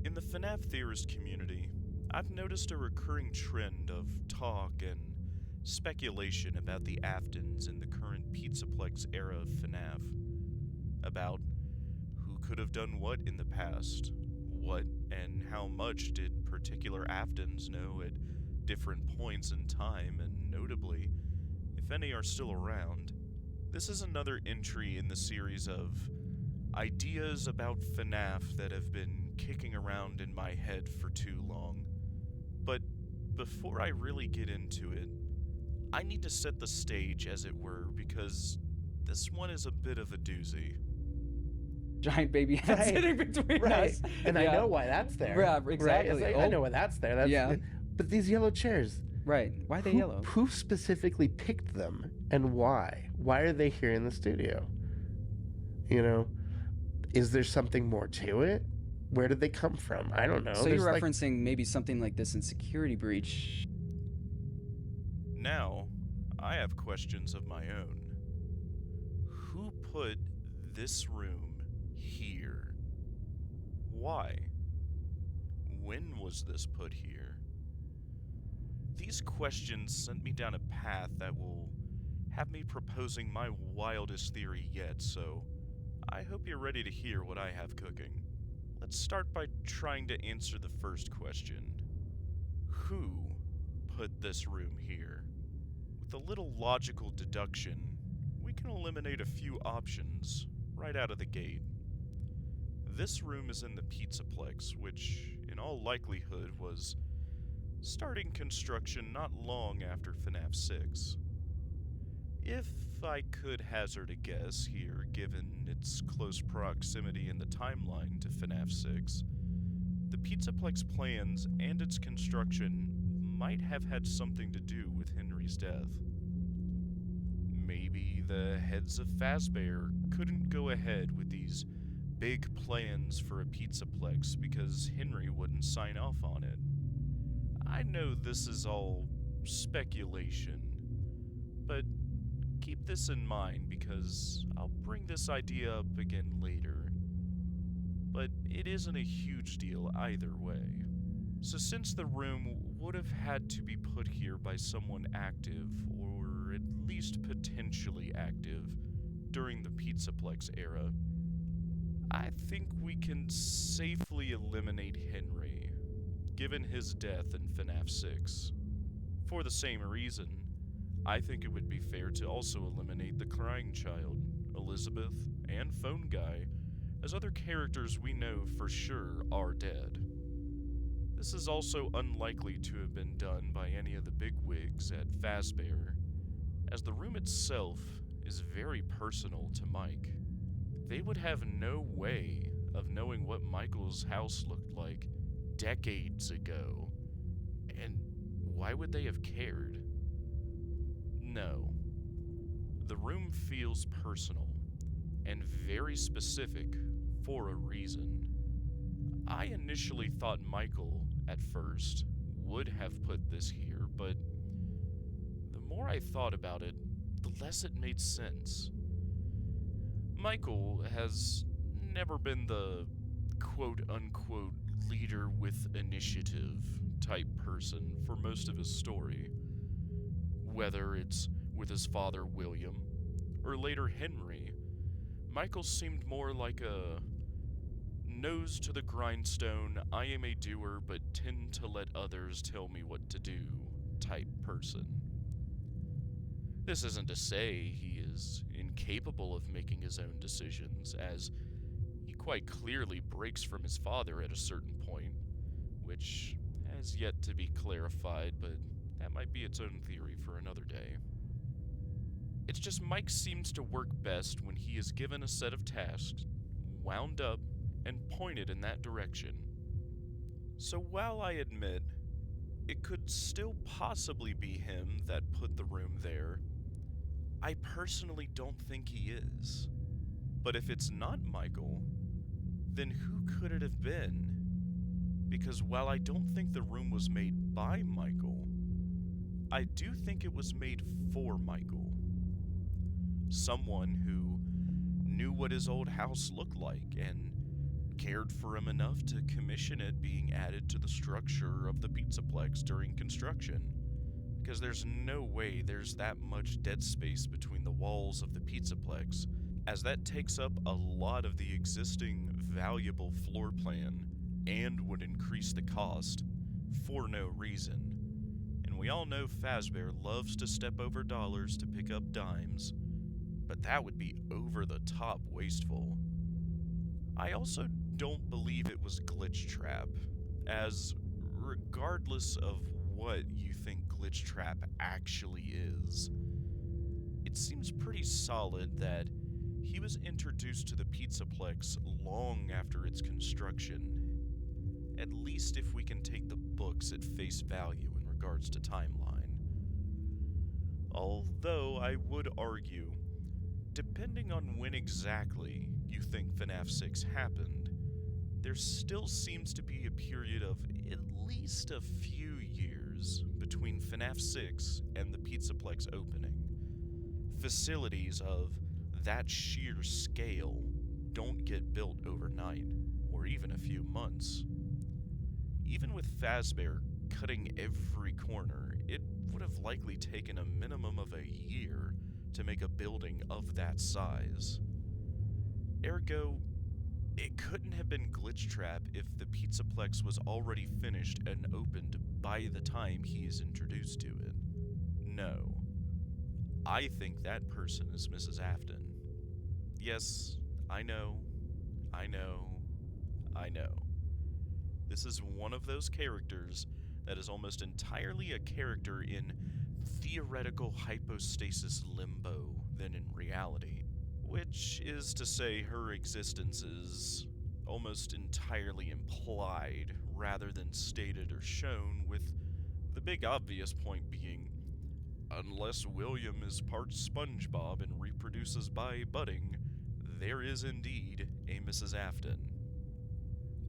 In the FNAF theorist community, I've noticed a recurring trend of talk and speculation about the Aftons in the current Pizzaplex era of FNAF. About who could have done what in the past, what and how much did particular Aftons know at different points in time, and notably, if any are still around. This is another entry in the series of ideas about FNAF that have been kicking around in my head for too long. But before I really get into it, I need to set the stage, as it were, because this one is a bit of a doozy. Giant baby head Right, sitting between right. us. And I know why that's there. Yeah, Right? exactly. It's like, I know why that's there. That's Yeah. But these yellow chairs. Right. Why are they who, yellow? Who specifically picked them and why? Why are they here in the studio? You know, is there something more to it? Where did they come from? I don't know. So you're referencing maybe something like this in Security Breach. Now, I have questions of my own. Who put this room here? Why? When was this put here? These questions sent me down a path that will have me proposing my wildest theory yet, so I hope you're ready to hear what I have cooking. Let's start by trying to answer the first question. Who put this room here? With a little logical deduction, we can eliminate a few options right out of the gate. This room is in the Pizzaplex, which, in all likelihood, was starting construction not long after FNAF 6. If I could hazard a guess here, given its close proximity in the timeline to FNAF 6, the Pizzaplex plans and its construction might have had something to do with Henry's death. Maybe the heads of Fazbear couldn't go ahead with these big plans for a Pizzaplex because Henry wouldn't sign off on it. I know this is all speculation, but keep this in mind because I'll bring this idea up again later. But it isn't a huge deal either way. So since the room would have had to be put here by someone active, or at least potentially active, during the Pizzaplex era, I think we can safely eliminate Henry, given his death in FNAF 6. For the same reason, I think it would be fair to also eliminate the Crying Child, Elizabeth, and Phone Guy, as other characters we know for sure are dead. This is also unlikely to have been done by any of the bigwigs at Fazbear, as the room itself is very personal to Mike. They would have no way of knowing what Michael's house looked like decades ago, and why would they have cared? No. The room feels personal and very specific for a reason. I initially thought Michael, at first, would have put this here, but the more I thought about it, the less it made sense. Michael has never been the quote-unquote leader with initiative type person for most of his story. Whether it's with his father William, or later Henry, Michael seemed more like a nose to the grindstone, I am a doer but tend to let others tell me what to do type person. This isn't to say he is incapable of making his own decisions, as he quite clearly breaks from his father at a certain point, which has yet to be clarified, but that might be its own theory for another day. It's just Mike seems to work best when he is given a set of tasks, wound up, and pointed in that direction. So while I admit it could still possibly be him that put the room there, I personally don't think he is. But if it's not Michael, then who could it have been? Because while I don't think the room was made by Michael, I do think it was made for Michael. Someone who knew what his old house looked like and cared for him enough to commission it being added to the structure of the Pizzaplex during construction. Because there's no way there's that much dead space between the walls of the Pizzaplex, as that takes up a lot of the existing valuable floor plan and would increase the cost for no reason. And we all know Fazbear loves to step over dollars to pick up dimes, but that would be over the top wasteful. I also don't believe it was Glitch Trap, as regardless of what you think Glitch Trap actually is, it seems pretty solid that he was introduced to the Pizzaplex long after its construction, at least if we can take the books at face value in regards to timeline. Although I would argue, depending on when exactly you think FNAF 6 happened, there still seems to be a period of at least a few years between FNAF 6 and the Pizzaplex opening. Facilities of that sheer scale don't get built overnight, or even a few months. Even with Fazbear cutting every corner, it would have likely taken a minimum of a year to make a building of that size. Ergo, it couldn't have been Glitch Trap if the Pizzaplex was already finished and opened by the time he is introduced to it. No. I think that person is Mrs. Afton. Yes, I know. This is one of those characters that is almost entirely a character in theoretical hypostasis limbo than in reality. Which is to say, her existence is almost entirely implied rather than stated or shown, with the big obvious point being, unless William is part SpongeBob and reproduces by budding, there is indeed a Mrs. Afton.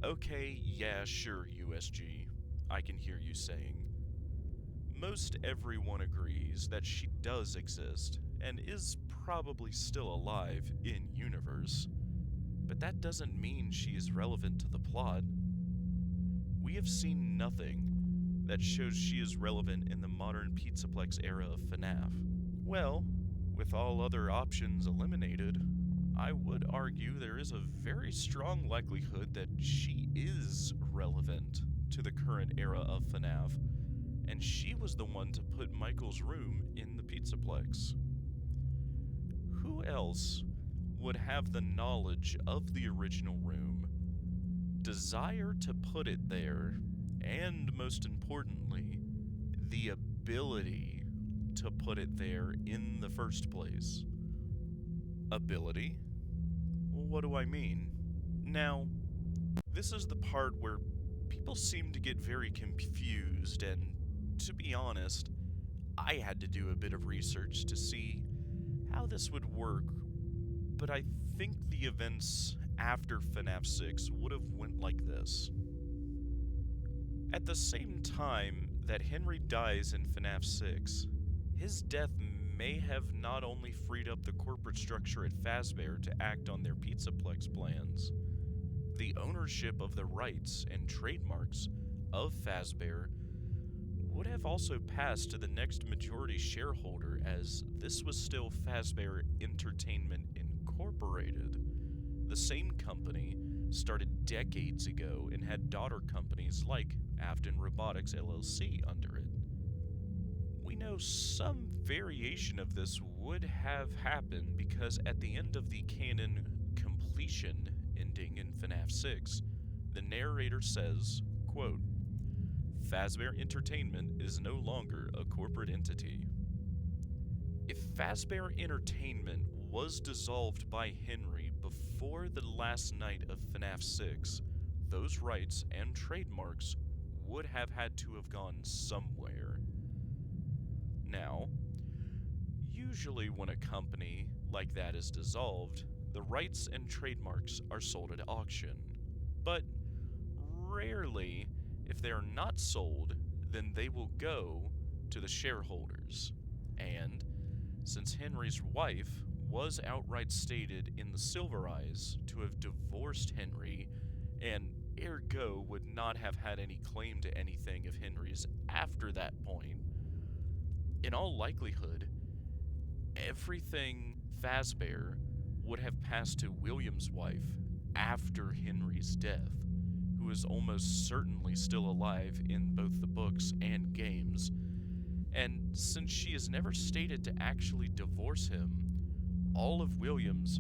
Okay, yeah, sure, USG, I can hear you saying. Most everyone agrees that she does exist, and is probably still alive in universe, but that doesn't mean she is relevant to the plot. We have seen nothing that shows she is relevant in the modern Pizzaplex era of FNAF. Well, with all other options eliminated, I would argue there is a very strong likelihood that she is relevant to the current era of FNAF, and she was the one to put Michael's room in the Pizzaplex. Who else would have the knowledge of the original room, desire to put it there, and most importantly, the ability to put it there in the first place? Ability? Well, what do I mean? Now, this is the part where people seem to get very confused, and to be honest, I had to do a bit of research to see how this would work, but I think the events after FNAF 6 would have went like this. At the same time that Henry dies in FNAF 6, his death may have not only freed up the corporate structure at Fazbear to act on their Pizzaplex plans, the ownership of the rights and trademarks of Fazbear would have also passed to the next majority shareholder, as this was still Fazbear Entertainment Incorporated. The same company started decades ago and had daughter companies like Afton Robotics LLC under it. We know some variation of this would have happened because at the end of the canon completion ending in FNAF 6, the narrator says, quote, Fazbear Entertainment is no longer a corporate entity. If Fazbear Entertainment was dissolved by Henry before the last night of FNAF 6, those rights and trademarks would have had to have gone somewhere. Now, usually when a company like that is dissolved, the rights and trademarks are sold at auction. But rarely, if they are not sold, then they will go to the shareholders. And since Henry's wife was outright stated in the Silver Eyes to have divorced Henry and ergo would not have had any claim to anything of Henry's after that point. In all likelihood, everything Fazbear would have passed to William's wife after Henry's death, who is almost certainly still alive in both the books and games. And since she is never stated to actually divorce him, all of William's,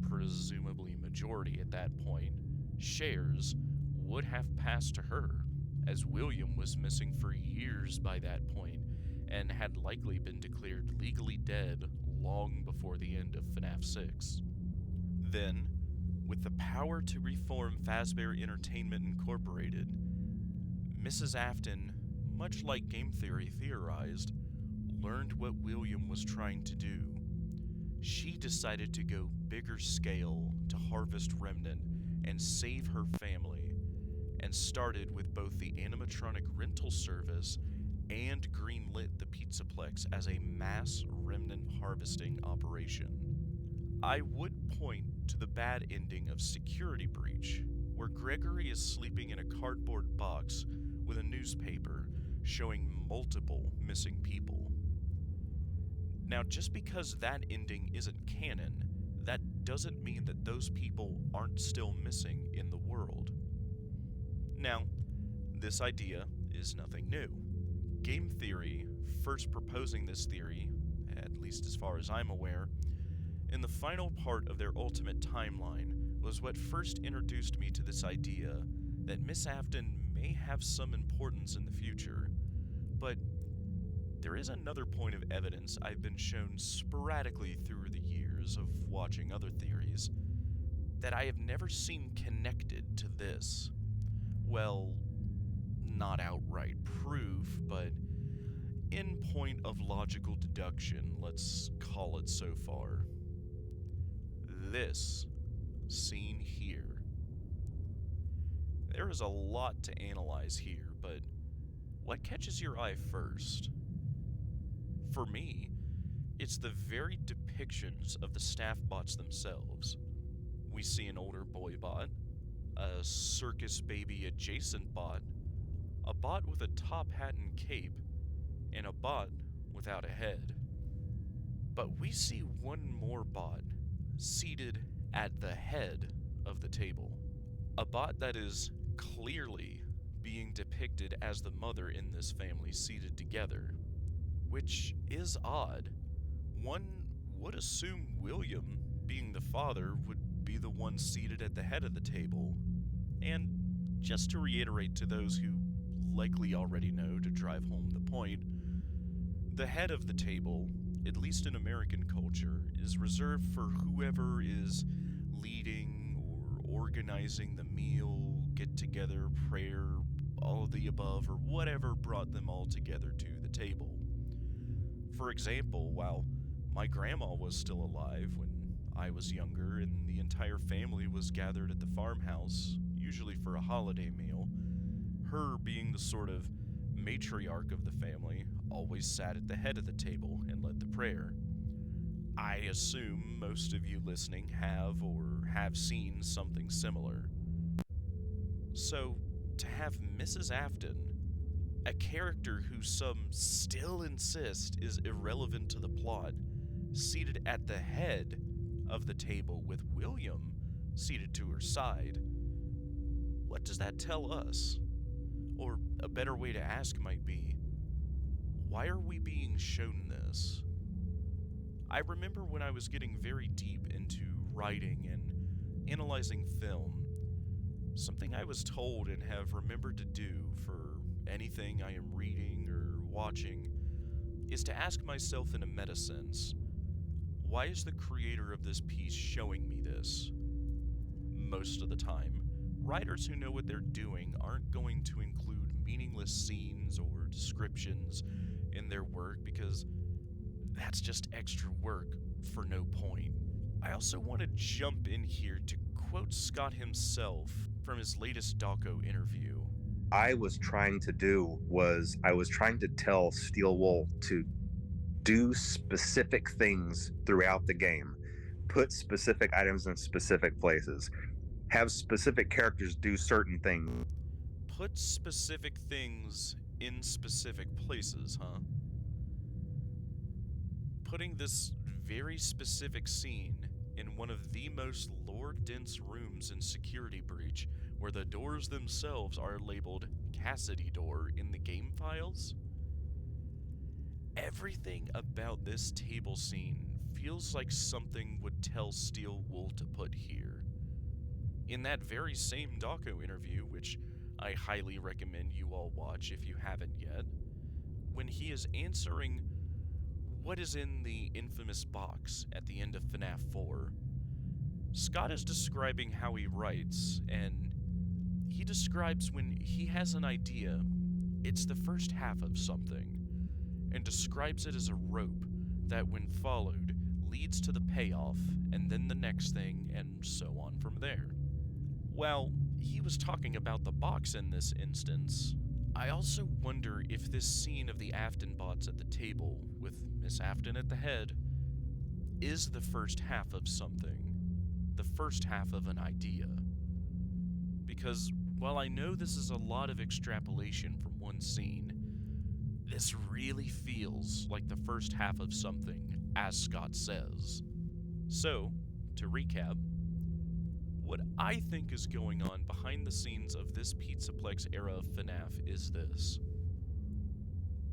presumably majority at that point, shares would have passed to her, as William was missing for years by that point and had likely been declared legally dead long before the end of FNAF 6. Then, with the power to reform Fazbear Entertainment Incorporated, Mrs. Afton, much like game theory theorized, learned what William was trying to do. She decided to go bigger scale to harvest Remnant and save her family, and started with both the animatronic rental service and greenlit the Pizzaplex as a mass remnant harvesting operation. I would point to the bad ending of Security Breach, where Gregory is sleeping in a cardboard box with a newspaper showing multiple missing people. Now, just because that ending isn't canon, that doesn't mean that those people aren't still missing in the world. Now, this idea is nothing new. Game theory, first proposing this theory, at least as far as I'm aware, in the final part of their ultimate timeline, was what first introduced me to this idea that Miss Afton may have some importance in the future. But there is another point of evidence I've been shown sporadically through the years of watching other theories that I have never seen connected to this. Well, not outright proof, but in point of logical deduction, let's call it so far. This scene here. There is a lot to analyze here, but what catches your eye first? For me, it's the very depictions of the staff bots themselves. We see an older boy bot, a circus baby adjacent bot, a bot with a top hat and cape, and a bot without a head. But we see one more bot seated at the head of the table. A bot that is clearly being depicted as the mother in this family seated together, which is odd. One would assume William, being the father, would be the one seated at the head of the table. And just to reiterate to those who likely already know to drive home the point, the head of the table, at least in American culture, is reserved for whoever is leading or organizing the meal, get-together, prayer, all of the above, or whatever brought them all together to the table. For example, while my grandma was still alive when I was younger and the entire family was gathered at the farmhouse, usually for a holiday meal, her, being the sort of matriarch of the family, always sat at the head of the table and led the prayer. I assume most of you listening have or have seen something similar. So, to have Mrs. Afton, a character who some still insist is irrelevant to the plot, seated at the head of the table with William seated to her side, what does that tell us? Or a better way to ask might be, why are we being shown this? I remember when I was getting very deep into writing and analyzing film, something I was told and have remembered to do for anything I am reading or watching is to ask myself in a meta sense, why is the creator of this piece showing me this? Most of the time, writers who know what they're doing aren't going to include meaningless scenes or descriptions in their work because that's just extra work for no point. I also want to jump in here to quote Scott himself from his latest Doco interview. I was trying to tell Steel Wool to do specific things throughout the game, put specific items in specific places, have specific characters do certain things. Put specific things in specific places, huh? Putting this very specific scene in one of the most lore-dense rooms in Security Breach, where the doors themselves are labeled Cassidy Door in the game files. Everything about this table scene feels like something would tell Steel Wool to put here. In that very same doco interview, which I highly recommend you all watch if you haven't yet, when he is answering what is in the infamous box at the end of FNAF 4, Scott is describing how he writes, and he describes when he has an idea, it's the first half of something, and describes it as a rope that, when followed, leads to the payoff, and then the next thing, and so on from there. Well, he was talking about the box in this instance. I also wonder if this scene of the Afton bots at the table, with Miss Afton at the head, is the first half of something. The first half of an idea. Because while I know this is a lot of extrapolation from one scene, this really feels like the first half of something, as Scott says. So, to recap, what I think is going on behind the scenes of this Pizzaplex era of FNAF is this.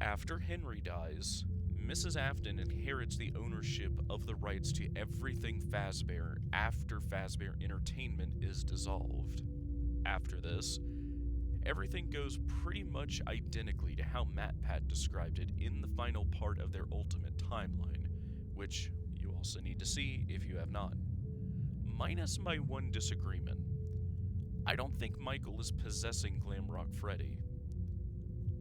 After Henry dies, Mrs. Afton inherits the ownership of the rights to everything Fazbear after Fazbear Entertainment is dissolved. After this, everything goes pretty much identically to how MatPat described it in the final part of their Ultimate Timeline, which you also need to see if you have not. Minus my one disagreement. I don't think Michael is possessing Glamrock Freddy.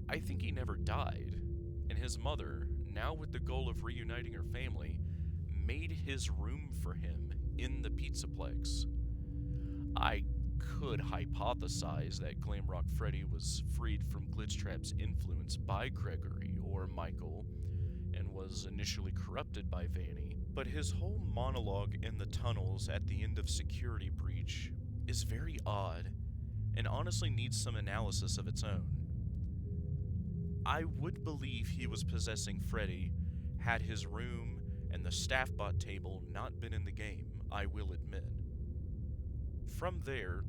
I think he never died, and his mother, now with the goal of reuniting her family, made his room for him in the Pizzaplex. I could hypothesize that Glamrock Freddy was freed from Glitchtrap's influence by Gregory or Michael, and was initially corrupted by Vanny, but his whole monologue in the tunnels at the end of Security Breach is very odd, and honestly needs some analysis of its own. I would believe he was possessing Freddy had his room and the staffbot table not been in the game, I will admit. From there,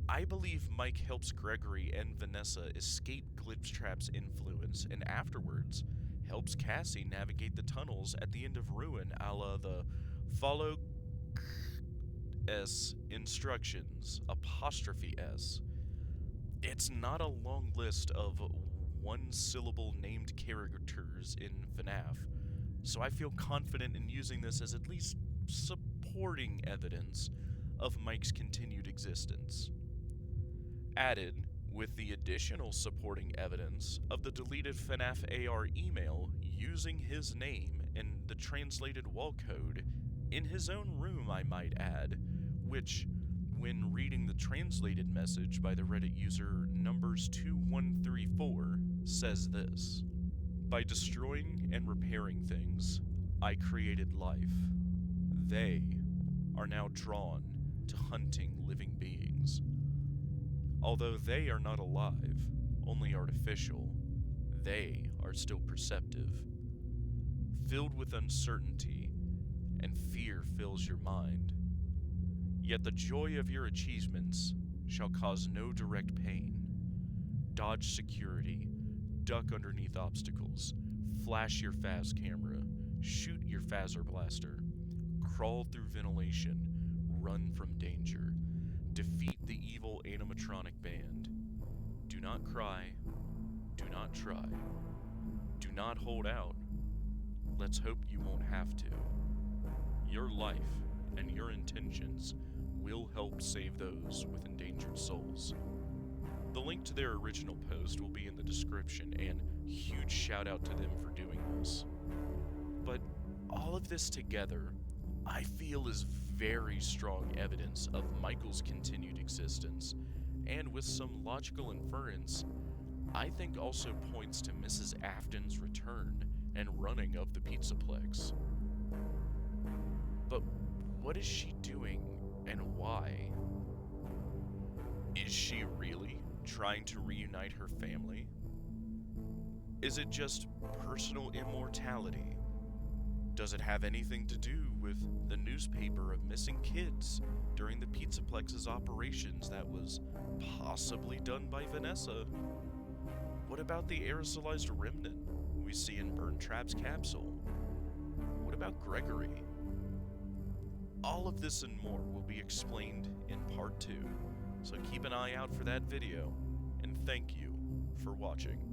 I believe Mike helps Gregory and Vanessa escape Glitchtrap's influence, and afterwards helps Cassie navigate the tunnels at the end of Ruin, a la the follow S instructions, apostrophe S. It's not a long list of one-syllable named characters in FNAF, so I feel confident in using this as at least supporting evidence of Mike's continued existence. Added with the additional supporting evidence of the deleted FNAF AR email using his name and the translated wall code in his own room, I might add, which, when reading the translated message by the Reddit user numbers2134, says this: "By destroying and repairing things, I created life. They are now drawn to hunting living beings. Although they are not alive, only artificial, they are still perceptive. Filled with uncertainty, and fear fills your mind. Yet the joy of your achievements shall cause no direct pain. Dodge security, duck underneath obstacles, flash your Faz camera, shoot your Fazer blaster, crawl through ventilation, run from danger, defeat the evil animatronic band. Do not cry, do not try, do not hold out. Let's hope you won't have to. Your life and your intentions will help save those with endangered souls." The link to their original post will be in the description, and huge shout out to them for doing this. But all of this together, I feel is very strong evidence of Michael's continued existence, and with some logical inference, I think also points to Mrs. Afton's return and running of the Pizzaplex. But what is she doing, and why? Is she really trying to reunite her family? Is it just personal immortality? Does it have anything to do with the newspaper of missing kids during the Pizzaplex's operations that was possibly done by Vanessa? What about the aerosolized remnant we see in Burntrap's capsule? What about Gregory? All of this and more will be explained in part 2, so keep an eye out for that video, and thank you for watching.